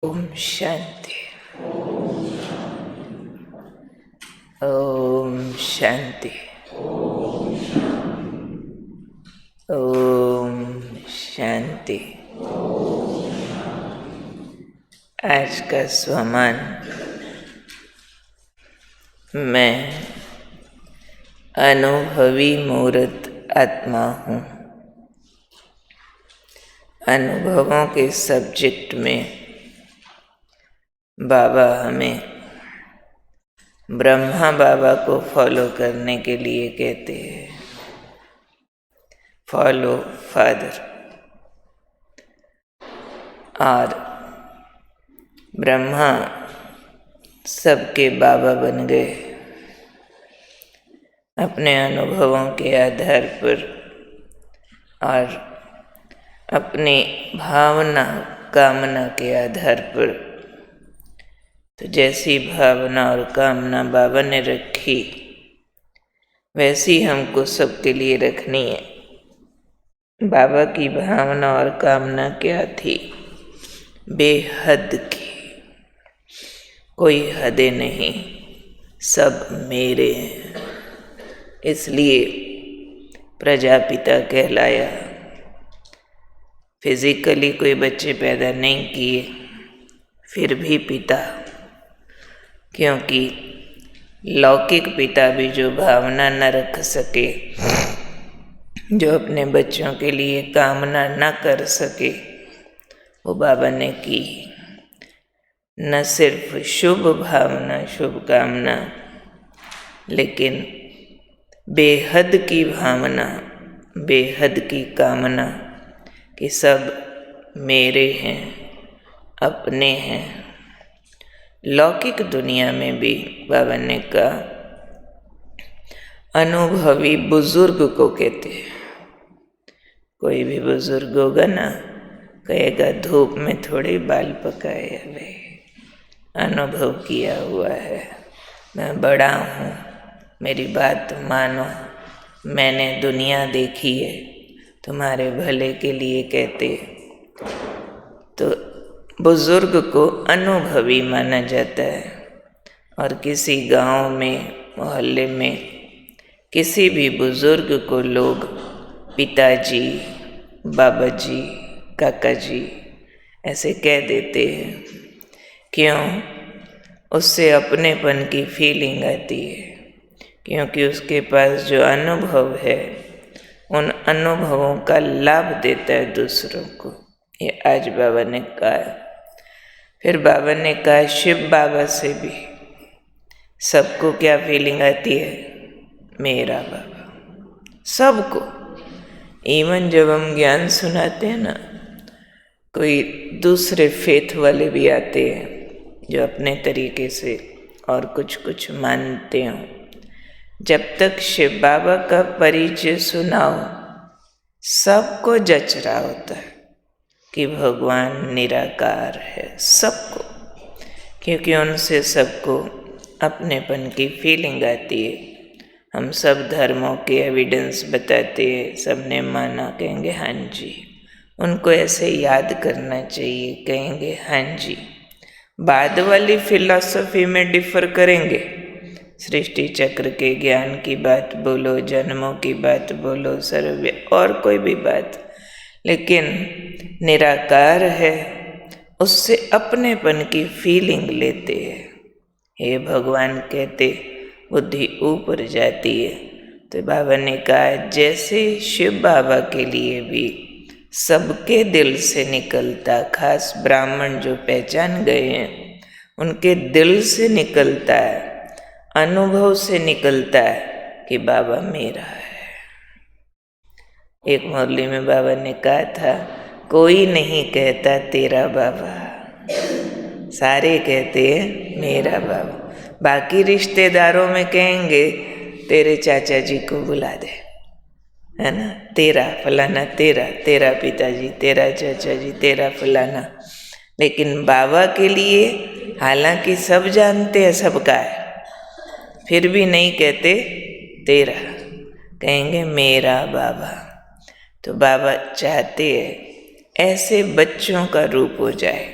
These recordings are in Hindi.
ओम शांति। ओम शांति। ओम शांति। आज का स्वमान। मैं अनुभवी मूर्त आत्मा हूँ। अनुभवों के सब्जेक्ट में बाबा हमें ब्रह्मा बाबा को फॉलो करने के लिए कहते हैं। Follow father. और ब्रह्मा सबके बाबा बन गए अपने अनुभवों के आधार पर और अपनी भावना कामना के आधार पर। तो जैसी भावना और कामना बाबा ने रखी वैसी हमको सबके लिए रखनी है। बाबा की भावना और कामना क्या थी? बेहद की, कोई हदें नहीं, सब मेरे हैं। इसलिए प्रजापिता कहलाया। फिजिकली कोई बच्चे पैदा नहीं किए, फिर भी पिता, क्योंकि लौकिक पिता भी जो भावना न रख सके, जो अपने बच्चों के लिए कामना न कर सके, वो बाबा ने की। न सिर्फ शुभ भावना शुभ कामना, लेकिन बेहद की भावना बेहद की कामना कि सब मेरे हैं, अपने हैं। लौकिक दुनिया में भी बाबा ने कहा अनुभवी बुजुर्ग को कहते हैं। कोई भी बुजुर्ग होगा ना, कहेगा धूप में थोड़े बाल पकाए हुए, अनुभव किया हुआ है, मैं बड़ा हूँ, मेरी बात मानो, मैंने दुनिया देखी है, तुम्हारे भले के लिए कहते। तो बुजुर्ग को अनुभवी माना जाता है। और किसी गांव में, मोहल्ले में किसी भी बुजुर्ग को लोग पिताजी, बाबा जी, काका जी ऐसे कह देते हैं। क्यों? उससे अपनेपन की फीलिंग आती है, क्योंकि उसके पास जो अनुभव है उन अनुभवों का लाभ देता है दूसरों को। ये आज बाबा ने कहा। फिर बाबा ने कहा शिव बाबा से भी सबको क्या फीलिंग आती है? मेरा बाबा। सबको। इवन जब हम ज्ञान सुनाते हैं ना, कोई दूसरे फेथ वाले भी आते हैं जो अपने तरीके से और कुछ मानते हो, जब तक शिव बाबा का परिचय सुनाओ सबको जच रहा होता है कि भगवान निराकार है। सबको, क्योंकि उनसे सबको अपनेपन की फीलिंग आती है। हम सब धर्मों के एविडेंस बताते हैं, सबने माना, कहेंगे हाँ जी। उनको ऐसे याद करना चाहिए, कहेंगे हाँ जी। बाद वाली फिलॉसफी में डिफर करेंगे, सृष्टि चक्र के ज्ञान की बात बोलो, जन्मों की बात बोलो, सर्वे और कोई भी बात, लेकिन निराकार है उससे अपनेपन की फीलिंग लेते हैं। हे भगवान कहते बुद्धि ऊपर जाती है। तो बाबा ने कहा जैसे शिव बाबा के लिए भी सबके दिल से निकलता, खास ब्राह्मण जो पहचान गए हैं उनके दिल से निकलता है, अनुभव से निकलता है कि बाबा मेरा है। एक मुरली में बाबा ने कहा था कोई नहीं कहता तेरा बाबा, सारे कहते हैं मेरा बाबा। बाकी रिश्तेदारों में कहेंगे तेरे चाचा जी को बुला दे, है ना, तेरा फलाना, तेरा पिताजी, तेरा चाचा जी, तेरा फलाना। लेकिन बाबा के लिए हालांकि सब जानते हैं सबका है, फिर भी नहीं कहते तेरा, कहेंगे मेरा बाबा। तो बाबा चाहते हैं ऐसे बच्चों का रूप हो जाए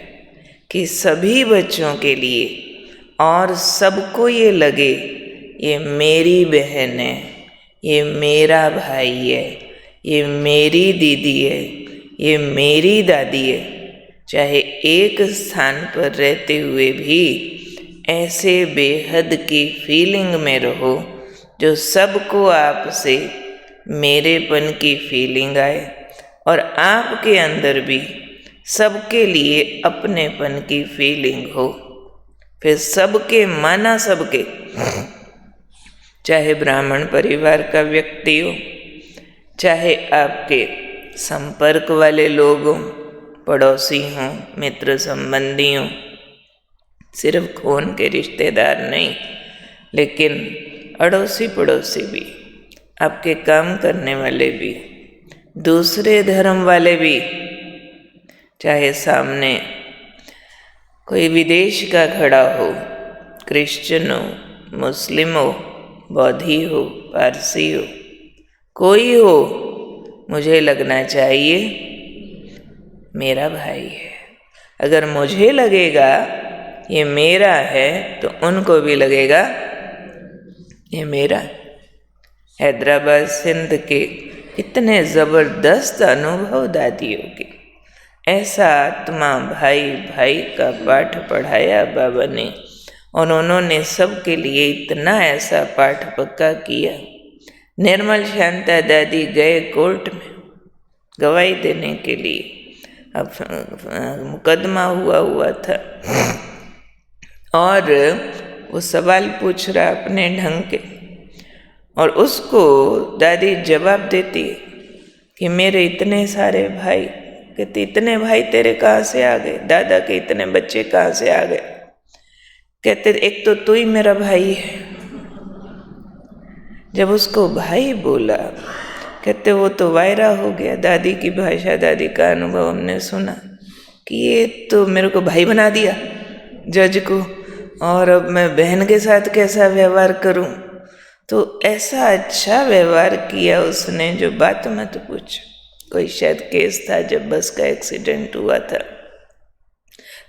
कि सभी बच्चों के लिए और सबको ये लगे ये मेरी बहन है, ये मेरा भाई है, ये मेरी दीदी है, ये मेरी दादी है। चाहे एक स्थान पर रहते हुए भी ऐसे बेहद की फीलिंग में रहो जो सबको आपसे मेरेपन की फीलिंग आए और आपके अंदर भी सबके लिए अपनेपन की फीलिंग हो। फिर सबके माना सबके, चाहे ब्राह्मण परिवार का व्यक्ति हो, चाहे आपके संपर्क वाले लोग हों, पड़ोसी हों, मित्र संबंधी हों, सिर्फ खून के रिश्तेदार नहीं, लेकिन अड़ोसी पड़ोसी भी, आपके काम करने वाले भी, दूसरे धर्म वाले भी, चाहे सामने कोई विदेश का खड़ा हो, क्रिश्चियन हो, मुस्लिम हो, बौद्धि हो, पारसी हो, कोई हो, मुझे लगना चाहिए मेरा भाई है। अगर मुझे लगेगा ये मेरा है तो उनको भी लगेगा ये मेरा। हैदराबाद सिंध के कितने ज़बरदस्त अनुभव दादियों के, ऐसा आत्मा भाई भाई का पाठ पढ़ाया बाबा ने, और उन्होंने सबके लिए इतना ऐसा पाठ पक्का किया। निर्मल शांता दादी गए कोर्ट में गवाही देने के लिए, अब मुकदमा हुआ था और वो सवाल पूछ रहा अपने ढंग के, और उसको दादी जवाब देती है कि मेरे इतने सारे भाई। कहते इतने भाई तेरे कहाँ से आ गए? दादा के इतने बच्चे कहाँ से आ गए? कहते एक तो तू ही मेरा भाई है। जब उसको भाई बोला, कहते वो तो वायरा हो गया। दादी की भाषा, दादी का अनुभव हमने सुना कि ये तो मेरे को भाई बना दिया जज को, और अब मैं बहन के साथ कैसा व्यवहार करूं? तो ऐसा अच्छा व्यवहार किया उसने, जो बात मत पूछ। कोई शायद केस था जब बस का एक्सीडेंट हुआ था।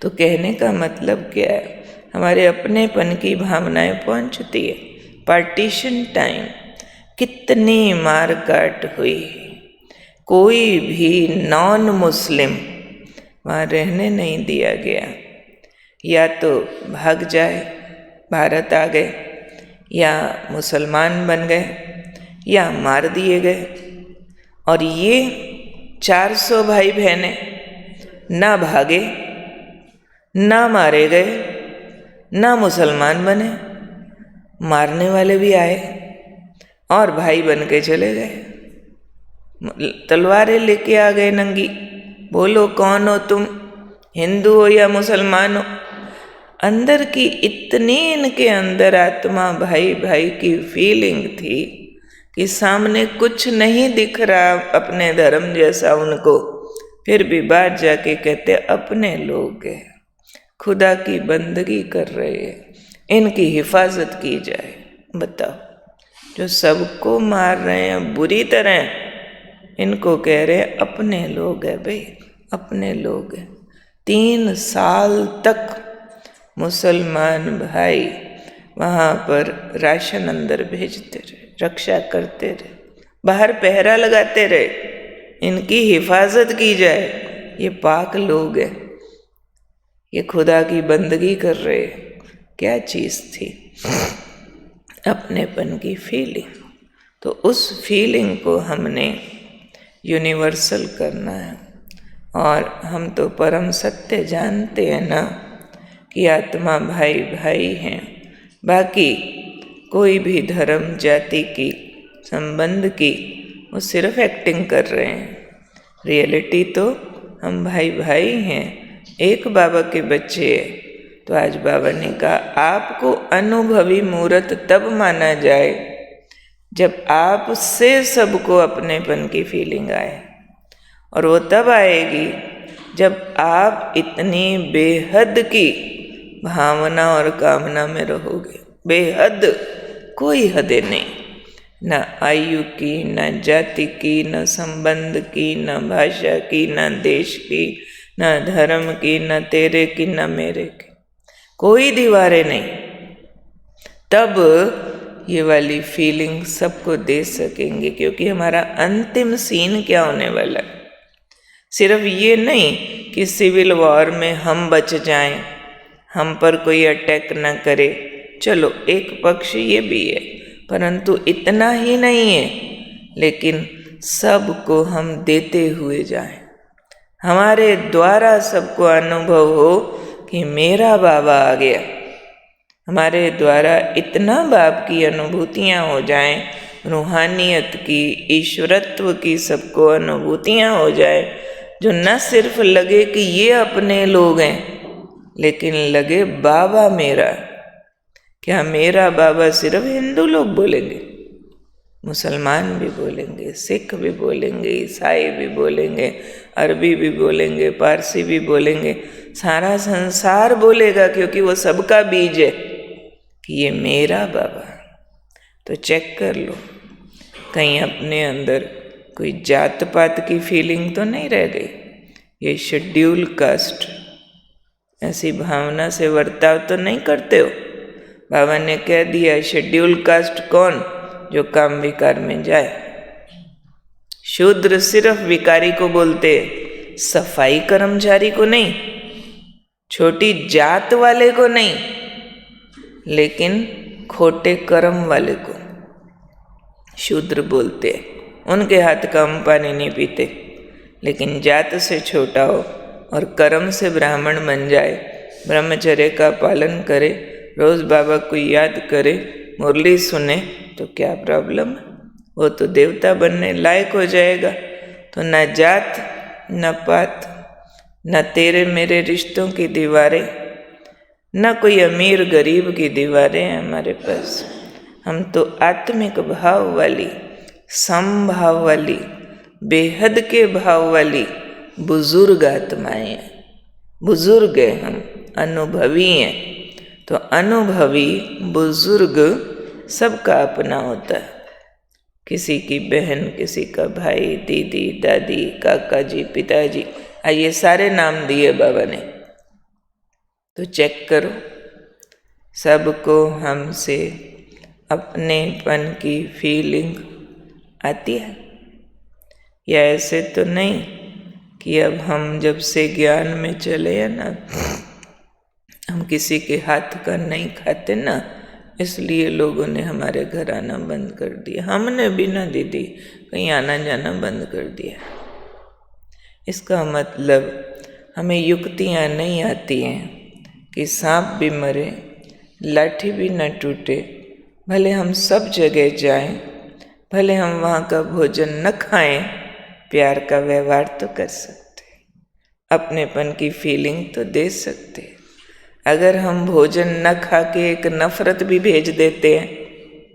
तो कहने का मतलब क्या है, हमारे अपनेपन की भावनाएं पहुंचती है। पार्टीशन टाइम कितनी मार काट हुई, कोई भी नॉन मुस्लिम वहाँ रहने नहीं दिया गया। या तो भाग जाए, भारत आ गए, या मुसलमान बन गए, या मार दिए गए। और ये 400 भाई बहने ना भागे, ना मारे गए, ना मुसलमान बने, मारने वाले भी आए और भाई बन के चले गए। तलवारें लेके आ गए नंगी। बोलो कौन हो तुम, हिंदू हो या मुसलमान हो? अंदर की इतनी इनके अंदर आत्मा भाई भाई की फीलिंग थी कि सामने कुछ नहीं दिख रहा अपने धर्म जैसा उनको, फिर भी बात जाके कहते अपने लोग हैं, खुदा की बंदगी कर रहे हैं, इनकी हिफाजत की जाए। बताओ, जो सबको मार रहे हैं बुरी तरह, इनको कह रहे हैं अपने लोग हैं भाई, अपने लोग हैं। 3 साल तक मुसलमान भाई वहाँ पर राशन अंदर भेजते रहे, रक्षा करते रहे, बाहर पहरा लगाते रहे, इनकी हिफाजत की जाए। ये पाक लोग हैं, ये खुदा की बंदगी कर रहे हैं। क्या चीज़ थी? अपनेपन की फीलिंग। तो उस फीलिंग को हमने यूनिवर्सल करना है। और हम तो परम सत्य जानते हैं ना कि आत्मा भाई भाई हैं। बाकी कोई भी धर्म जाति की संबंध की वो सिर्फ एक्टिंग कर रहे हैं। रियलिटी तो हम भाई भाई हैं, एक बाबा के बच्चे हैं। तो आज बाबा ने कहा आपको अनुभवी मूर्त तब माना जाए जब आपसे सबको अपनेपन की फीलिंग आए, और वो तब आएगी जब आप इतनी बेहद की भावना और कामना में रहोगे। बेहद, कोई हदें नहीं, न आयु की, न जाति की, न संबंध की, न भाषा की, न देश की, न धर्म की, न तेरे की, न मेरे की, कोई दीवारें नहीं। तब ये वाली फीलिंग सबको दे सकेंगे, क्योंकि हमारा अंतिम सीन क्या होने वाला है। सिर्फ ये नहीं कि सिविल वॉर में हम बच जाएं, हम पर कोई अटैक न करे, चलो एक पक्ष ये भी है, परंतु इतना ही नहीं है, लेकिन सबको हम देते हुए जाएं। हमारे द्वारा सबको अनुभव हो कि मेरा बाबा आ गया। हमारे द्वारा इतना बाप की अनुभूतियाँ हो जाएं, रूहानियत की, ईश्वरत्व की सबको अनुभूतियाँ हो जाए, जो न सिर्फ लगे कि ये अपने लोग हैं, लेकिन लगे बाबा मेरा। क्या मेरा बाबा सिर्फ हिंदू लोग बोलेंगे? मुसलमान भी बोलेंगे, सिख भी बोलेंगे, ईसाई भी बोलेंगे, अरबी भी बोलेंगे, पारसी भी बोलेंगे, सारा संसार बोलेगा, क्योंकि वो सबका बीज है कि ये मेरा बाबा। तो चेक कर लो, कहीं अपने अंदर कोई जात पात की फीलिंग तो नहीं रह गई। ये शेड्यूल कास्ट ऐसी भावना से वर्ताव तो नहीं करते हो? बाबा ने कह दिया शेड्यूल कास्ट कौन? जो काम विकार में जाए। शूद्र सिर्फ विकारी को बोलते, सफाई कर्मचारी को नहीं, छोटी जात वाले को नहीं, लेकिन खोटे कर्म वाले को शूद्र बोलते। उनके हाथ का हम पानी नहीं पीते, लेकिन जात से छोटा हो और कर्म से ब्राह्मण बन जाए, ब्रह्मचर्य का पालन करे, रोज बाबा को याद करे, मुरली सुने, तो क्या प्रॉब्लम है? वो तो देवता बनने लायक हो जाएगा। तो न जात, न पात, न तेरे मेरे रिश्तों की दीवारें, न कोई अमीर गरीब की दीवारें हैं हमारे पास। हम तो आत्मिक भाव वाली, समभाव वाली, बेहद के भाव वाली बुजुर्ग आत्माएं हैं। बुजुर्ग हैं हम, अनुभवी हैं। तो अनुभवी बुजुर्ग सबका अपना होता है। किसी की बहन, किसी का भाई, दीदी, दादी, काका जी, पिताजी, ये सारे नाम दिए बाबा ने। तो चेक करो, सबको हमसे अपनेपन की फीलिंग आती है? या ऐसे तो नहीं कि अब हम जब से ज्ञान में चले हैं ना, हम किसी के हाथ का नहीं खाते ना, इसलिए लोगों ने हमारे घर आना बंद कर दिया। हमने भी ना दीदी कहीं आना जाना बंद कर दिया। इसका मतलब हमें युक्तियाँ नहीं आती हैं कि सांप भी मरे, लाठी भी न टूटे, भले हम सब जगह जाएं, भले हम वहाँ का भोजन न खाएं, प्यार का व्यवहार तो कर सकते, अपनेपन की फीलिंग तो दे सकते। अगर हम भोजन न खा के एक नफरत भी भेज देते हैं,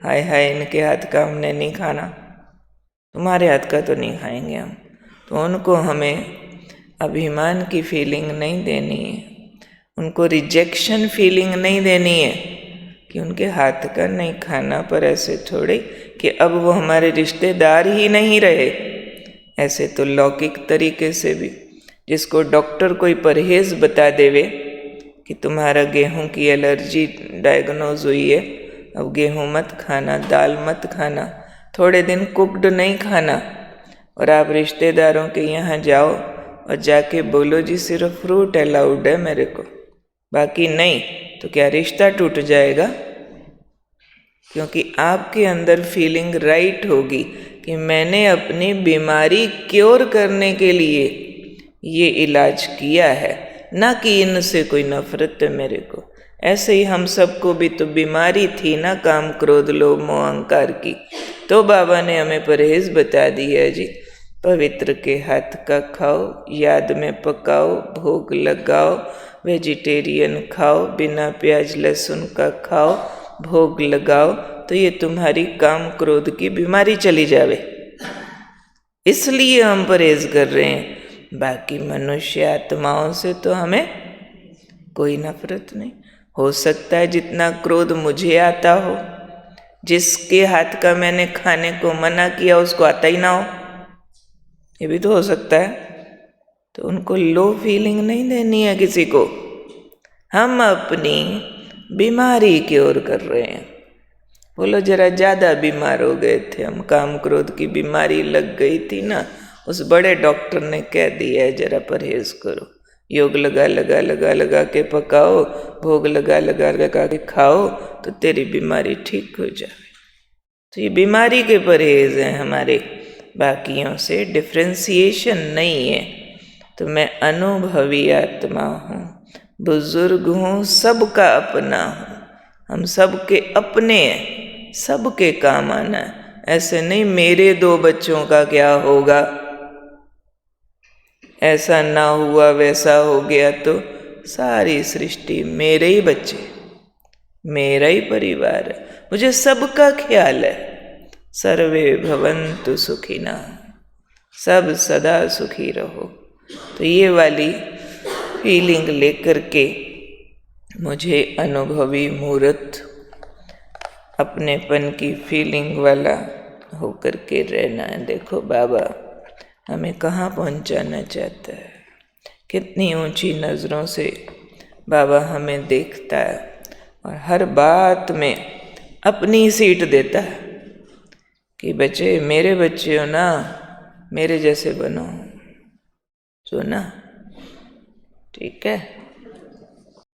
हाय हाय इनके हाथ का हमने नहीं खाना, तुम्हारे हाथ का तो नहीं खाएंगे हम, तो उनको हमें अभिमान की फीलिंग नहीं देनी है, उनको रिजेक्शन फीलिंग नहीं देनी है कि उनके हाथ का नहीं खाना, पर ऐसे थोड़े कि अब वो हमारे रिश्तेदार ही नहीं रहे। ऐसे तो लौकिक तरीके से भी, जिसको डॉक्टर कोई परहेज बता देवे कि तुम्हारा गेहूं की एलर्जी डायग्नोज हुई है, अब गेहूं मत खाना, दाल मत खाना, थोड़े दिन कुक्ड नहीं खाना, और आप रिश्तेदारों के यहाँ जाओ और जाके बोलो जी सिर्फ फ्रूट अलाउड है मेरे को, बाकी नहीं, तो क्या रिश्ता टूट जाएगा? क्योंकि आपके अंदर फीलिंग राइट होगी कि मैंने अपनी बीमारी क्योर करने के लिए ये इलाज किया है, ना कि इनसे कोई नफरत है मेरे को। ऐसे ही हम सबको भी तो बीमारी थी ना, काम क्रोध लोभ मोह अहंकार की, तो बाबा ने हमें परहेज बता दिया जी, पवित्र के हाथ का खाओ, याद में पकाओ, भोग लगाओ, वेजिटेरियन खाओ, बिना प्याज लहसुन का खाओ, भोग लगाओ, तो ये तुम्हारी काम क्रोध की बीमारी चली जावे। इसलिए हम परहेज कर रहे हैं, बाकी मनुष्य आत्माओं से तो हमें कोई नफरत नहीं। हो सकता है जितना क्रोध मुझे आता हो, जिसके हाथ का मैंने खाने को मना किया उसको आता ही ना हो, ये भी तो हो सकता है। तो उनको लो फीलिंग नहीं देनी है किसी को। हम अपनी बीमारी की ओर कर रहे हैं। बोलो जरा ज़्यादा बीमार हो गए थे हम, काम क्रोध की बीमारी लग गई थी ना, उस बड़े डॉक्टर ने कह दिया है जरा परहेज करो, योग लगा लगा लगा लगा के पकाओ, भोग लगा लगा लगा के खाओ तो तेरी बीमारी ठीक हो जाए। तो ये बीमारी के परहेज हैं हमारे, बाकियों से डिफ्रेंसिएशन नहीं है। तो मैं अनुभवी आत्मा हूँ, बुजुर्ग हूँ, सबका अपना हूँ, हम सबके अपने हैं, सबके काम आना है। ऐसे नहीं मेरे 2 बच्चों का क्या होगा, ऐसा ना हुआ वैसा हो गया तो सारी सृष्टि मेरे ही बच्चे, मेरा ही परिवार है, मुझे सबका ख्याल है। सर्वे भवन्तु सुखिनः, सब सदा सुखी रहो। तो ये वाली फीलिंग लेकर के मुझे अनुभवी मूर्त अपनेपन की फीलिंग वाला होकर के रहना है। देखो बाबा हमें कहाँ पहुँचाना चाहता है, कितनी ऊंची नज़रों से बाबा हमें देखता है और हर बात में अपनी सीट देता है कि बच्चे मेरे बच्चे हो ना, मेरे जैसे बनो, सुना? ठीक है।